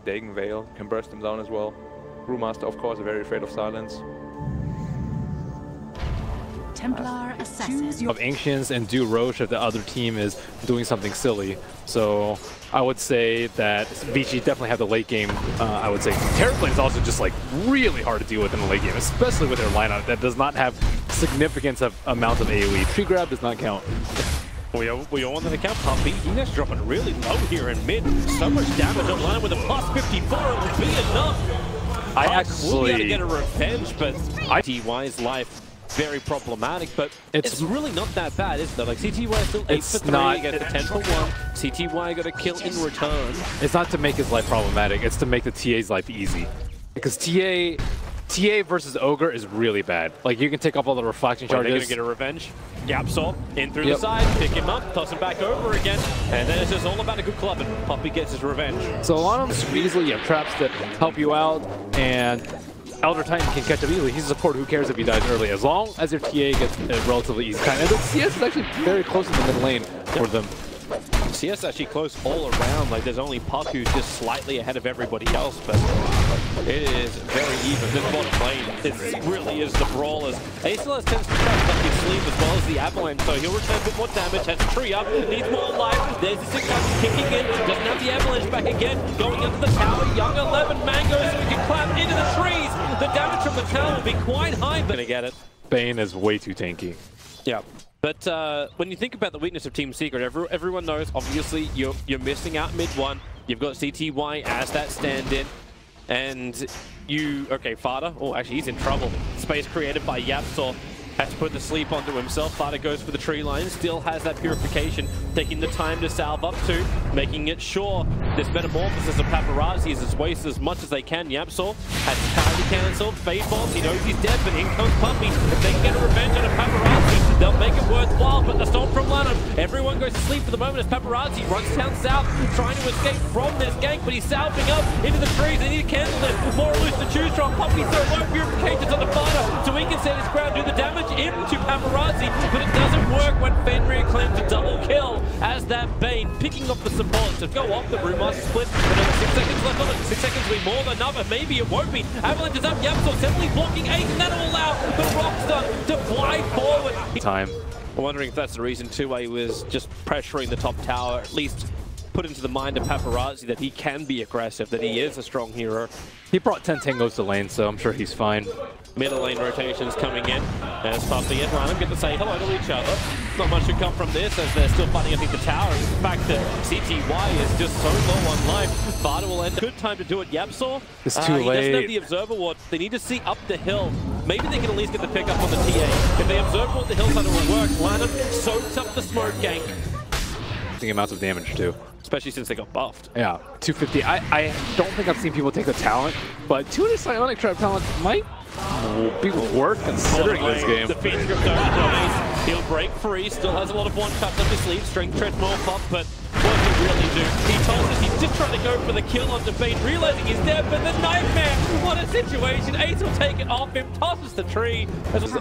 Dagon Veil can burst them down as well. Brewmaster, of course, are very afraid of silence. Templar Assassin. Of Ancients and do Roche if the other team is doing something silly. So I would say that Vici definitely have the late game. I would say Terraplane is also just like really hard to deal with in the late game, especially with their lineup that does not have significant amounts of AoE. Tree grab does not count. We all want to count Puppy. He's dropping really low here in mid. So much damage on line with a plus 54. It will be enough. I actually will be able to get a revenge, but TY's life very problematic, but it's really not that bad, is it? Like CTY is still 8 for 3 against the 10 for 1. CTY got a kill in return. It's not to make his life problematic, it's to make the TA's life easy. Because TA versus Ogre is really bad. Like you can take off all the reflection charges. They're gonna get a revenge. Yapsol in through the side, pick him up, toss him back over again, and then it's just all about a good club, and Puppy gets his revenge. So a lot of them super easily, you have traps that help you out, and Elder Titan can catch up easily. He's a support, who cares if he dies early, as long as your TA gets a relatively easy time. And the CS is actually very close in the mid lane for them. CS actually close all around, like there's only Puck who's just slightly ahead of everybody else, but it is very even. This bottom lane, it really is the brawlers. Aceless tends to trap up his sleeve as well as the Avalanche, so he'll return a bit more damage, has a tree up, needs more life. There's the 6 kicking in, doesn't have the Avalanche back again, going into the tower. Young 11 Mango, so he can climb into the trees. The damage from the tower will be quite high, but gonna get it. Bane is way too tanky. Yeah. But when you think about the weakness of Team Secret, everyone knows, obviously, you're missing out mid one. You've got CTY as that stand-in. And Fada, oh, actually, he's in trouble. Space created by Yapsol. Has to put the sleep onto himself. Fada goes for the tree line, still has that purification, taking the time to salve up to, making it sure this metamorphosis of Paparazzi is wasted as much as they can. Yapsol has his parry cancelled, Fade Bolt, he knows he's dead, but in comes Puppy. If they can get a revenge on a Paparazzi, they'll make it worthwhile, but the storm from Lanham, everyone goes to sleep for the moment as Paparazzi runs down south, trying to escape from this gank, but he's salving up into the trees, they need to cancel it. More loose to choose from. Puppy so low, purifications on the Fada, so he can set his ground, do the damage into Paparazzi, but it doesn't work when Fenrir claims a double kill as that Bane picking up the support to go off the Brewmaster split. Another 6 seconds left on it. 6 seconds will be more than enough, and maybe it won't be. Avalanche is up, Yapsol simply blocking 8, and that'll allow the Rockstar to fly forward. Time. I'm wondering if that's the reason 2A was just pressuring the top tower, at least put into the mind of Paparazzi that he can be aggressive, that he is a strong hero. He brought 10 tangos to lane, so I'm sure he's fine. Middle lane rotations coming in as Puppy and Random get to say hello to each other. Not much should come from this as they're still fighting underneath the tower. The fact that CTY is just so low on life, Vada will end. Good time to do it. Yapsol, it's too late. He doesn't have the Observer Ward. They need to see up the hill. Maybe they can at least get the pick up on the TA. If they Observer Ward the hillside, it will work. Lanham soaks up the smoke gank. Amounts of damage too. Especially since they got buffed. Yeah, 250. I don't think I've seen people take the talent, but 200 Psionic Trap talent might be worth considering this game. The Fiend Script over he'll break free, still has a lot of one cuts up his sleeve, strength tread more pop, but what does he really do? He told us he's just trying to go for the kill on Bane, realizing he's dead, but the Nightmare, what a situation. Ace will take it off him, tosses the tree.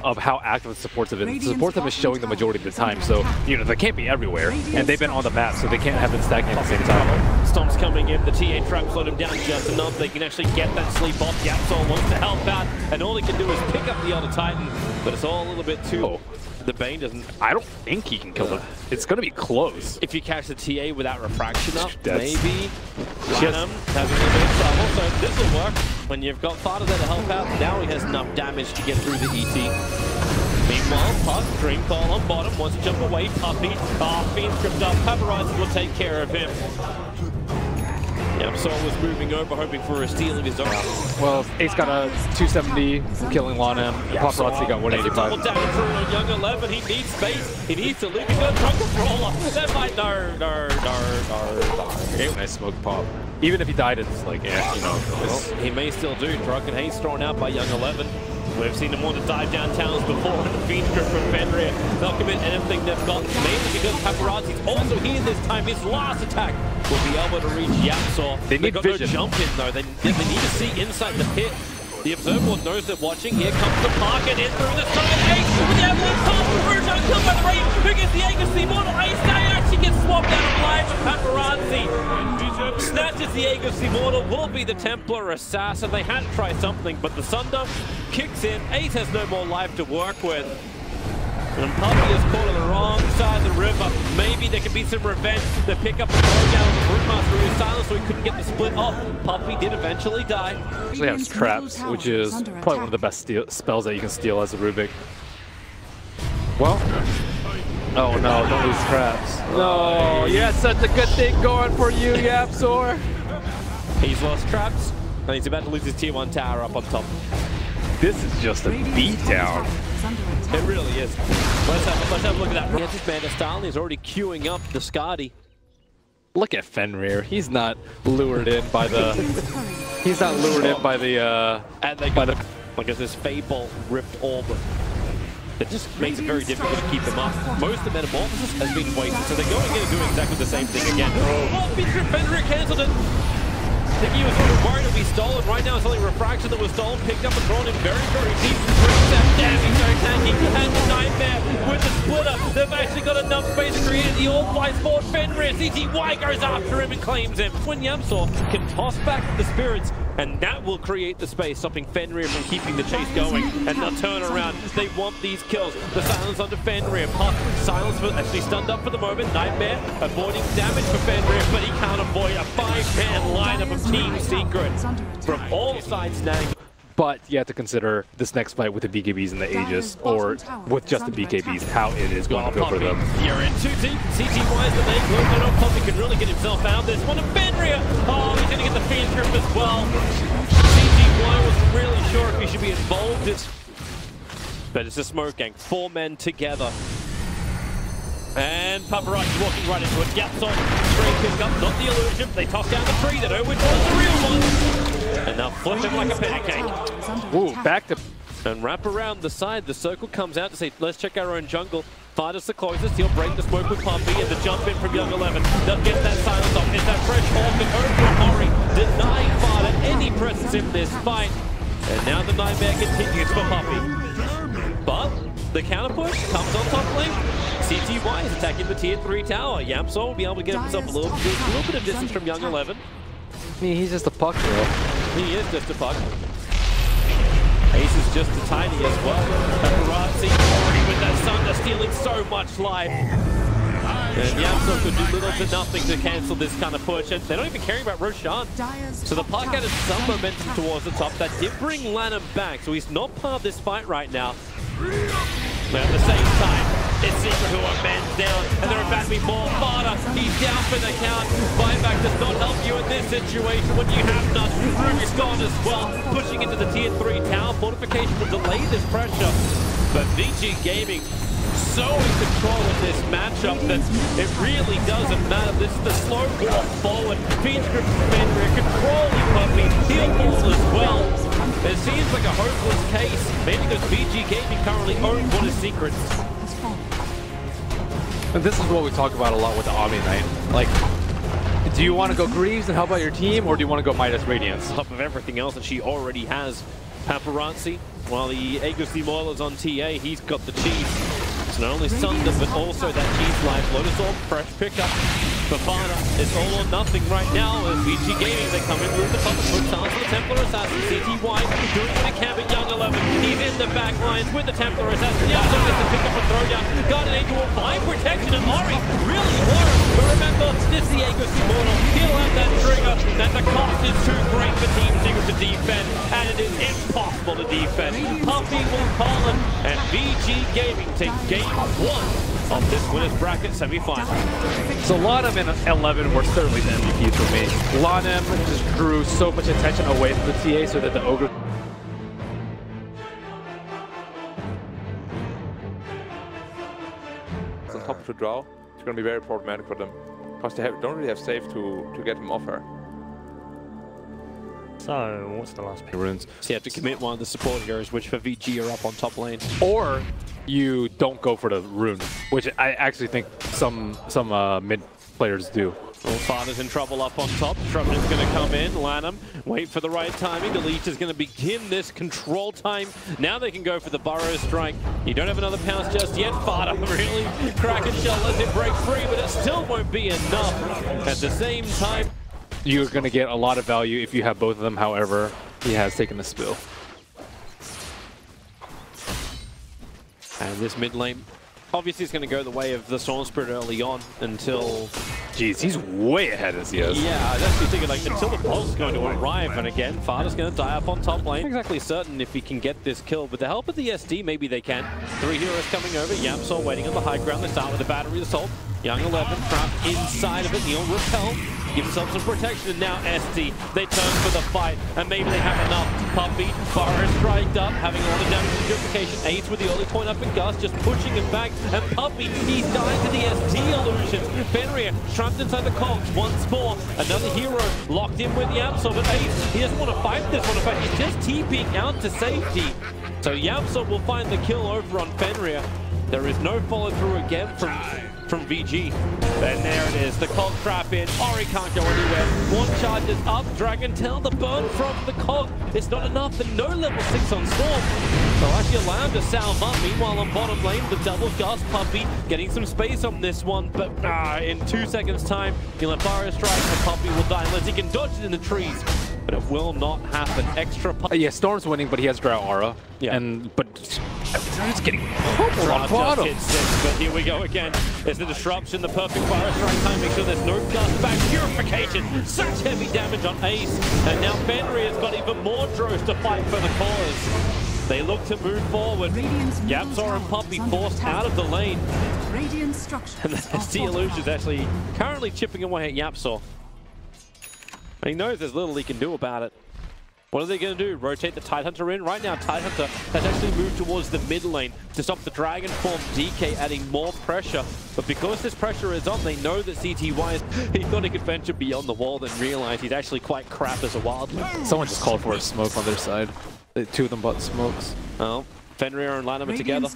Of how active the supports have been. The support them is showing the majority of the time, so you know they can't be everywhere, and they've been on the map, so they can't have been stacking at the same time. Stomp's coming in, the TA trap slowed him down just enough. They can actually get that sleep off. Yapsol wants to help out, and all he can do is pick up the Elder Titan, but it's all a little bit too... The Bane doesn't... I don't think he can kill them. It's going to be close. If you catch the TA without refraction up, maybe Lanham having a little bit of trouble. So this will work when you've got Fada there to help out. Now he has enough damage to get through the ET. Meanwhile, Puck, Dream Call on bottom, wants to jump away. Puppy, Fiend Script up. Paparazzi will take care of him. Yapsol was moving over, hoping for a steal of his own. Well, Ace got a 270 from killing Lana, and Paparazzi got 185. Double down for Young 11, he needs space, he needs to leave. He's got a Drunken Brawler. That might, Nice smoke pop. Even if he died, it's like, yeah, you know. Well, he may still do. Drunken Haze thrown out by Young 11. We've seen him want to dive down towns before, and the Fiend Script from Fenrir. They'll commit anything they've got, mainly because Paparazzi's also here this time. His last attack will be able to reach Yapsol. They need got vision. No jump in though. They need to see inside the pit. The observer board knows they're watching. Here comes the pocket in through the side. Ace with the avalanche pass. Roshan killed by the rain. Who gets the Aegis Mortal? Ace actually gets swapped out of line with Paparazzi. Snatches the Aegis Mortal. Will be the Templar Assassin. They had to try something, but the Sunder kicks in. Ace has no more life to work with. And Puppy is caught on the wrong side of the river. Maybe there could be some revenge to pick up a throwdown with Brewmaster who was silent so he couldn't get the split off. Puppy did eventually die. Actually has traps, which is probably one of the best spells that you can steal as a Rubik. Well, oh no, don't lose traps. No, you had such a good thing going for you, Yapzor. He's lost traps, and he's about to lose his tier 1 tower up on top. This is just a beatdown. It really is. Let's have a look at that. Yeah, this man Stalin is already queuing up the Skadi. Look at Fenrir. He's not lured in by the. He's not lured in by the. And they got like this Fable Rift Orb. It just makes it very difficult to keep them up. Most of the Metamorphosis has been wasted, so they're going in and doing exactly the same thing again. Oh, Fenrir cancelled it. I think he was sort of worried it would be stolen. Right now it's only Refraction that was stolen, picked up and thrown in very, very deep. Brings that damage, very tanky, and the Nightmare with the splitter. They've actually got enough space created. The all-flies for Fenrir. CTY goes after him and claims him. When Yamsor can toss back the spirits, and that will create the space, stopping Fenrir from keeping the chase going. And they'll turn around. They want these kills. The silence onto Fenrir. Puck, silence for actually stunned up for the moment. Nightmare avoiding damage for Fenrir, but he can't avoid a 5-man lineup of Team Secret from all sides snagging. But you have to consider this next fight with the BKBs and the Aegis, or with just the BKBs, how it is going to go for them. You're in too deep. CTY is the main group. I know Puppy can really get himself out. There's one of Fenrir. Oh, he's going to get the Fiend Grip as well. CTY wasn't really sure if he should be involved. But it's a smoke gang. 4 men together. And Paparazzi walking right into it. Yapzor, straight pick up, not the illusion. They toss down the tree. They know which one's the real one. And they'll flip him like a pancake. Ooh, back to... And wrap around the side. The circle comes out to say, let's check our own jungle. Fardas the closest. He'll break the smoke with Puppy and the jump in from Young 11. They'll get that silence off. It's that fresh Hawk and over Ori, denying Farda any presence in this fight. And now the Nightmare continues for Puppy. But the counter push comes on top lane. CTY is attacking the tier 3 tower. Yamsor will be able to get himself a little bit of distance from Young 11. I mean, he's just a puck, bro. He is just a puck. Ace is just a tiny as well. Paparazzi already with that Sunder stealing so much life. And Yamsor could do little to nothing to cancel this kind of push. And they're not even caring about Roshan. So the puck added some momentum towards the top. That did bring Lanham back. So he's not part of this fight right now. But at the same time, it's Secret who are men down, and there are about to be more Farda. He's down for the count. Buyback does not help you in this situation when you have none. Ruby's gone as well, pushing into the tier 3 tower. Fortification will delay this pressure, but Vici Gaming so in control of this matchup that it really doesn't matter. This is the slow walk forward. Fiend Grip Fenrir controlling Puppy. He'll fall as well. It seems like a hopeless case, mainly because VG Gaming currently owns what is Secrets. And this is what we talk about a lot with the Omni Knight. Like, do you want to go Greaves and help out your team, or do you want to go Midas Radiance? On top of everything else that she already has. Paparazzi, while the Aegis Immortal is on TA, he's got the cheese. It's not only Sunder, but also that cheese life. Lotus Orb, fresh pickup. Bafana is all or nothing right now as VG Gaming, they come in with the top and put silence for the Templar Assassin. CTY doing what he can with Young 11. He's in the back lines with the Templar Assassin. Yamsor gets to pick up a throwdown. Guardian Angel will find protection, and Ori really works. But remember, this is the Aegis Immortal. He'll have that trigger, and the cost is too great for Team Secret to defend, and it is impossible to defend. Puppy will call it, and VG Gaming take game 1 of this winners bracket semi-final. So Lanham and 11 were certainly the MVPs for me. Lanham just drew so much attention away from the TA so that the Ogre... On top of the draw, it's going to be very problematic for them. Because they don't really have safe to get him off her. So, what's the last pick? runes? So you have to commit one of the support heroes, which for VG are up on top lane. Or you don't go for the rune, which I actually think some mid players do. Well, Father's in trouble up on top. Disruption's going to come in. Lanham, wait for the right timing. The leech is going to begin this control time. Now they can go for the Burrow Strike. You don't have another pounce just yet. Father really crack and shell, lets it break free, but it still won't be enough. At the same time, you're going to get a lot of value if you have both of them. However, he has taken the spill. And this mid lane, obviously, it's going to go the way of the Storm Spirit early on until... Jeez, he's way ahead as he is. Yeah, I was actually thinking, like, until the pulse is going to arrive, and again, Farda's going to die up on top lane. Not exactly certain if he can get this kill. With the help of the SD, maybe they can. 3 heroes coming over. Yamsor waiting on the high ground. They start with the battery assault. Young 11 trapped inside of it. Neil repel. Give himself some protection, and now SD, they turn for the fight, and maybe they have enough. Puppy, Burrow striked up, having a lot of damage to purification. Ace with the early point up in Gus, just pushing him back, and Puppy, he's dying to the SD illusions. Fenrir trapped inside the cogs once more. Another hero locked in with Yamsor, but Ace, he doesn't want to fight this one. In fact, he's just TPing out to safety. So Yamsor will find the kill over on Fenrir. There is no follow through again from VG. And there it is, the cog trap in. Ori can't go anywhere. One charges up, Dragon Tail, the burn from the cog. It's not enough, and no level 6 on Storm. So actually allowed to salve up. Meanwhile on bottom lane, the double Gus Puppy getting some space on this one, but in 2 seconds time, he'll let Burrow strike, and Puppy will die unless he can dodge it in the trees. But it will not happen. Extra yeah, Storm's winning, but he has Drow Aura. Yeah. But it's getting purple on bottom. Hit 6, but here we go again. There's the disruption, the perfect fire strike time. Make sure there's no Gus back. Purification. Such heavy damage on Ace. And now Fenrir has got even more drones to fight for the cause. They look to move forward. Yamsor and Puppy forced out of the lane. And the SD Illusion's actually currently chipping away at Yamsor. And he knows there's little he can do about it. What are they going to do? Rotate the Tidehunter in? Right now, Tidehunter has actually moved towards the mid lane to stop the Dragon Form DK, adding more pressure. But because this pressure is on, they know that CTY, he thought he could venture beyond the wall, then realized he's actually quite crap as a wildling. Someone just called for a smoke on their side. The 2 of them bought smokes. Oh, Fenrir and Lanham are together.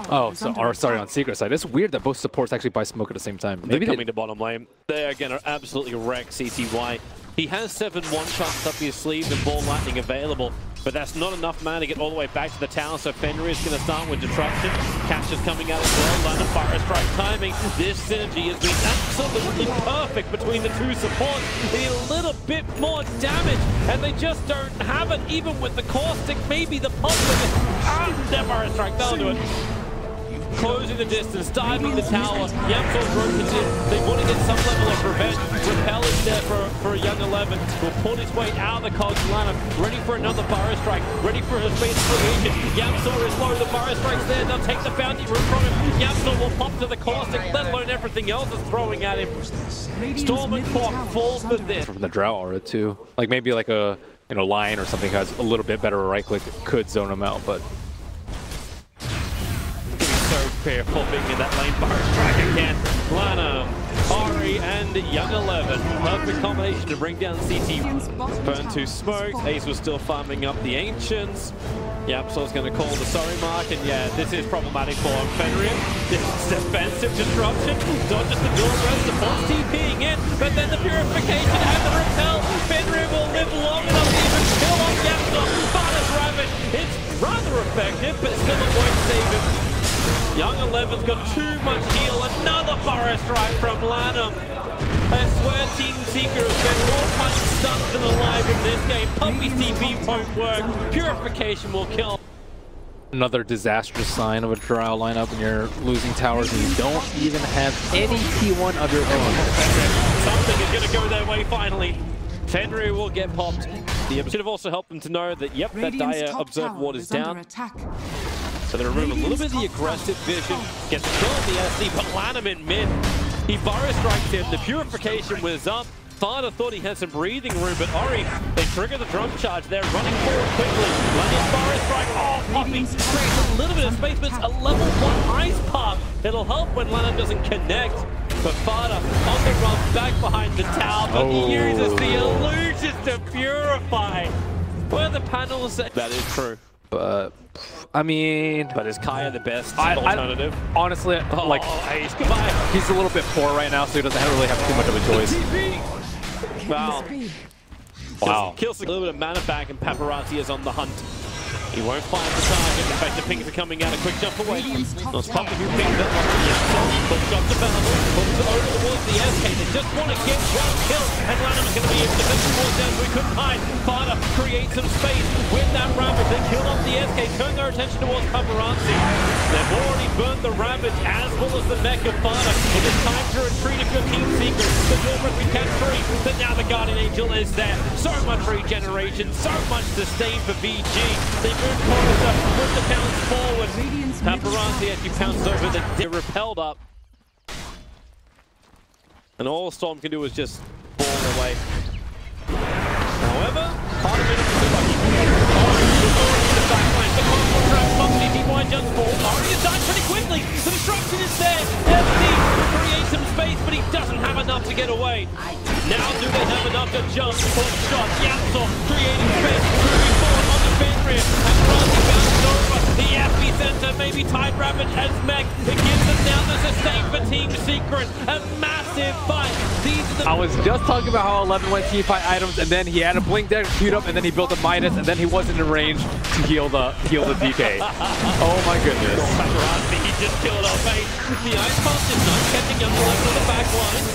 Oh, sorry, on Secret side. It's weird that both supports actually buy smoke at the same time. Maybe they're coming to bottom lane. They again are absolutely wreck CTY. He has 7 one-shots up his sleeve and Ball Lightning available, but that's not enough mana to get all the way back to the tower, so Fenrir is going to start with Disruption. Cash is coming out as well, Lanham Fire Strike timing. This synergy has been absolutely perfect between the 2 supports. They need a little bit more damage, and they just don't have it, even with the Caustic, maybe the Pulse with it. Their Fire Strike, they'll do it. Closing the distance, diving the tower. Yamsor's roped it in. They want to get some level of revenge. Repel is there for a young 11. Will pull his way out of the cogs. Lanham ready for another Burrow Strike. Ready for his face creation. Yamsor is low. The Burrow Strike's there. They'll take the bounty room from him. Yamsor will pop to the caustic, let alone everything else is throwing at him. Storm and Quark fall for this. From the Drow Aura too. Like maybe like a Lion or something has a little bit better right click could zone him out, but so careful being in that lane. Burrow Strike again. Lanham, Ori, and Young 11. Perfect combination to bring down CT. Burn 2 smokes. Ace was still farming up the Ancients. Yamsor's going to call the sorry mark, and yeah, this is problematic for Fenrir. This is defensive disruption. Dodges the dual rest, the boss TPing in, but then the purification and the repel. Fenrir will live long enough to even kill off Yamsor. Bardas Ravage. It's rather effective, but still it won't save him. Young 11's got too much heal. Another Burrow Strike from Lanham. I swear Team Seeker has been more punch stunned than alive in this game. Puppy's TP won't work. Purification will kill. Another disastrous sign of a Drow lineup when you're losing towers and you don't even have any T1 of your own. Something is going to go their way finally. Fenrir will get popped. The should have also helped them to know that, yep, that Dire Observe Ward is down. So they remove a little bit of the aggressive vision, gets the kill on the SD, but Lanham in mid. He Burrow Strikes him, the purification was up. Farda thought he had some breathing room, but Ori, they trigger the drum charge. They're running forward quickly. Lanham's Burrow Strike, oh, Puppy creates a little bit of space, but it's a level 1 ice path. It'll help when Lanham doesn't connect. But Farda on the run, back behind the tower, but he uses the illusions to purify. Where the panels say that is true. But I mean, But is Kaya the best alternative? Honestly, like Ace, goodbye. he's a little bit poor right now, so he doesn't really have too much of a choice. Wow. Wow. Kills a little bit of mana back, and Paparazzi is on the hunt. He won't find the target. In fact, the pings are coming out. A quick jump away. Not Papa who pings that one. Hook shot development. Hooks it over towards the SK. They just want to get one kill. And Lanham's going to be able to finish the ball down so he couldn't hide. Fada creates some space with that rabbit. They kill off the SK. Turn their attention towards Paparazzi. They've already burnt the rabbit as well as the mech of Fada. It is time to retreat if you're Team Secret. The Dormant we can free. But now the Guardian Angel is there. So much regeneration. So much sustain for VG. They move closer with the pounce forward. Paparazzi actually pounced over the repelled up. And all Storm can do is just fall away. However, part of it is too lucky. The backline, the console trap from CTY just falls. Already died pretty quickly. The destruction is there. FD creates some space, but he doesn't have enough to get away. Now do they have enough to jump? Hook shot, Yapsor creating space, moving forward on the Fenrir. Paparazzi bounces over. The epicenter, maybe Tide Rabbit as mech. It gives them now the sustain for Team Secret. A massive fight. These are the I was just talking about how 11 went team fight items, and then he had a blink deck queued up, and then he built a Midas, and then he wasn't in range to heal the DK. Oh my goodness. Paparazzi, he just killed off Ace. The Ice Pulse is not catching up to left on the back line,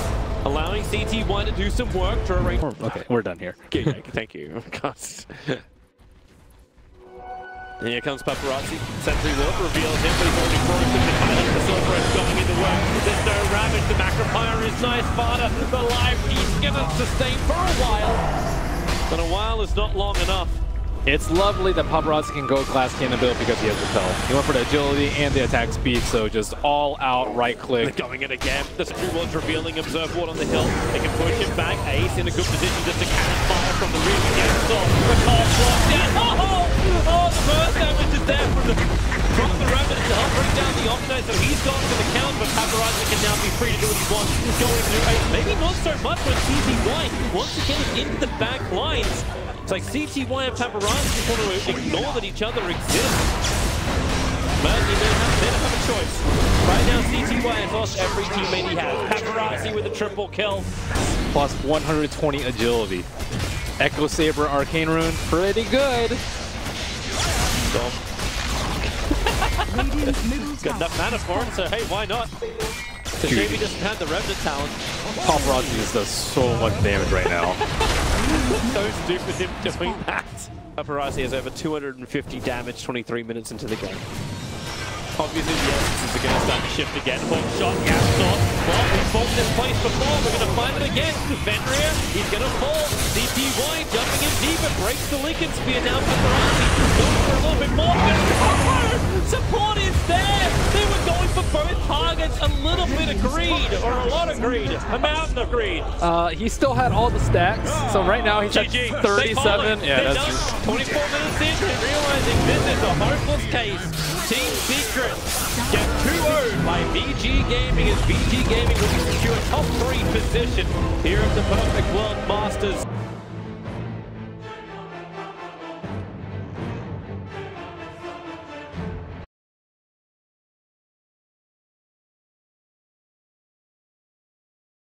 allowing CT1 to do some work to arrange. Okay, we're done here. Okay, thank you. And here comes Paparazzi. Sentry Warp reveals him, but he's already broken the pilot. The Silver is going into work. There's no Ravage. The Macropire is nice. Fada, the live, he's gonna sustain for a while. But a while is not long enough. It's lovely that Paparazzi can go glass cannon build because he has repel. He went for the agility and the attack speed, so just all out right click. They're going in again. The Sentry Ward's revealing Observe Ward on the hill. They can push him back. Ace in a good position just to cannon fire from the rear against Saw. The call blocked down. Oh, the burst damage is there from the Rabbit to help bring down the Omni, so he's gone for the count, but Paparazzi can now be free to do what he wants. Going through Ace. Maybe not so much when CTY wants to get it into the back lines. It's like CTY and Paparazzi want to ignore that each other exists. But they don't have a choice. Right now, CTY has lost every teammate he has. Paparazzi with a triple kill. Plus 120 agility. Echo Saber Arcane Rune, pretty good. Got enough mana for it, so hey, why not? It's a shame he doesn't have the Revenant talent. Paparazzi just does so much damage right now. So stupid him doing that. Paparazzi has over 250 damage 23 minutes into the game. Obviously, the essences are going to start to shift again. Hook shot, Yapsor. Well, we've fought this place before. We're going to find it again. Fenrir, he's going to fall. CTY jumping in deeper, breaks the Lincoln Spear. Now Paparazzi going for a little bit more. Support is there. They were going for both targets. A little bit of greed, or a lot of greed. A mountain of greed. He still had all the stacks, so right now he's at 37. Yeah, that's 24 minutes in, and realizing this is a hopeless case. Team Secret get 2-0'd by VG Gaming as VG Gaming will secure top 3 position here at the Perfect World Masters.